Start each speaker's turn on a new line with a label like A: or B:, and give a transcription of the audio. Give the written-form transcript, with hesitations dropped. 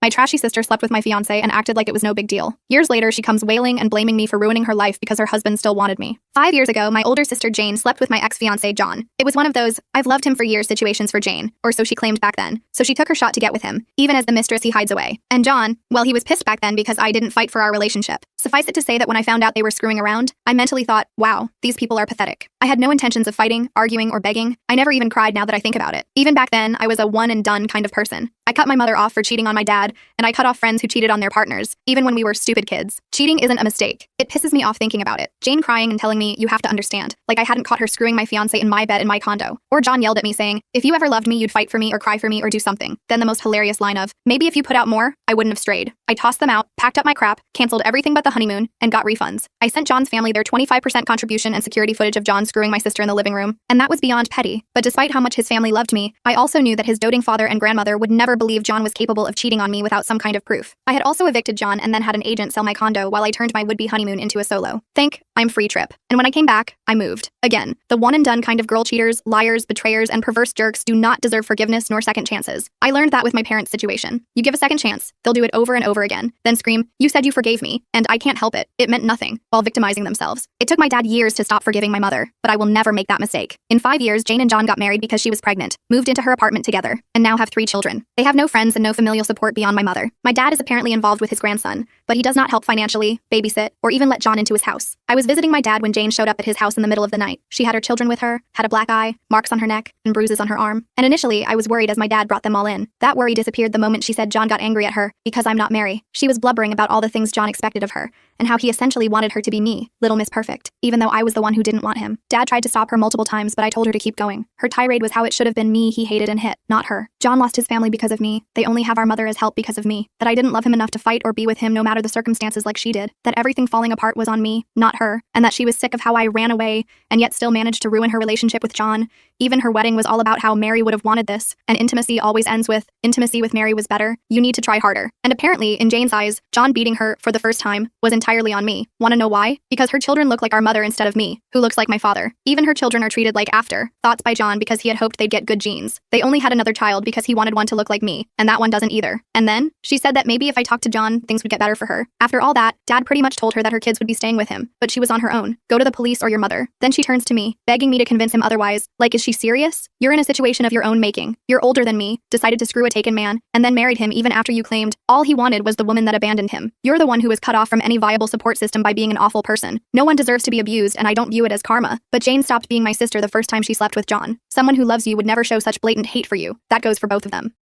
A: My trashy sister slept with my fiancé and acted like it was no big deal. Years later, she comes wailing and blaming me for ruining her life because her husband still wanted me. 5 years ago, my older sister Jane slept with my ex-fiancé John. It was one of those, I've loved him for years situations for Jane, or so she claimed back then. So she took her shot to get with him, even as the mistress he hides away. And John, well, he was pissed back then because I didn't fight for our relationship. Suffice it to say that when I found out they were screwing around, I mentally thought, wow, these people are pathetic. I had no intentions of fighting, arguing, or begging. I never even cried now that I think about it. Even back then, I was a one and done kind of person. I cut my mother off for cheating on my dad, and I cut off friends who cheated on their partners, even when we were stupid kids. Cheating isn't a mistake. It pisses me off thinking about it. Jane crying and telling me, you have to understand. Like I hadn't caught her screwing my fiancé in my bed in my condo. Or John yelled at me saying, if you ever loved me, you'd fight for me or cry for me or do something. Then the most hilarious line of, maybe if you put out more, I wouldn't have strayed. I tossed them out, packed up my crap, canceled everything but the honeymoon, and got refunds. I sent John's family their 25% contribution and security footage of John screwing my sister in the living room, and that was beyond petty. But despite how much his family loved me, I also knew that his doting father and grandmother would never believe John was capable of cheating on me without some kind of proof. I had also evicted John and then had an agent sell my condo while I turned my would-be honeymoon into a solo. Think, I'm free trip. And when I came back, I moved. Again, the one-and-done kind of girl cheaters, liars, betrayers, and perverse jerks do not deserve forgiveness nor second chances. I learned that with my parents' situation. You give a second chance, they'll do it over and over again, then scream, you said you forgave me, and I can't help it. It meant nothing, while victimizing themselves. It took my dad years to stop forgiving my mother, but I will never make that mistake. In 5 years, Jane and John got married because she was pregnant, moved into her apartment together, and now have 3 children. They have no friends and no familial support beyond my mother. My dad is apparently involved with his grandson, but he does not help financially, babysit, or even let John into his house. I was visiting my dad when Jane showed up at his house in the middle of the night. She had her children with her, had a black eye, marks on her neck, and bruises on her arm. And initially, I was worried as my dad brought them all in. That worry disappeared the moment she said John got angry at her because I'm not Mary. She was blubbering about all the things John expected of her, and how he essentially wanted her to be me, Little Miss Perfect, even though I was the one who didn't want him. Dad tried to stop her multiple times, but I told her to keep going. Her tirade was how it should have been me he hated and hit, not her. John lost his family because of me. They only have our mother as help because of me. That I didn't love him enough to fight or be with him no matter the circumstances like she did. That everything falling apart was on me, not her. And that she was sick of how I ran away and yet still managed to ruin her relationship with John. Even her wedding was all about how Mary would have wanted this. And intimacy always ends with, intimacy with Mary was better. You need to try harder. And apparently, in Jane's eyes, John beating her for the first time was entirely on me. Wanna know why? Because her children look like our mother instead of me, who looks like my father. Even her children are treated like thoughts by John because he had hoped they'd get good genes. They only had another child because he wanted one to look like me, and that one doesn't either. And then, she said that maybe if I talked to John, things would get better for her. After all that, Dad pretty much told her that her kids would be staying with him, but she was on her own. Go to the police or your mother. Then she turns to me, begging me to convince him otherwise. Like, is she serious? You're in a situation of your own making. You're older than me, decided to screw a taken man, and then married him even after you claimed all he wanted was the woman that abandoned him. You're the one who was cut off from any viable support system by being an awful person. No one deserves to be abused, and I don't view it as karma. But Jane stopped being my sister the first time she slept with John. Someone who loves you would never show such blatant hate for you. That goes for both of them.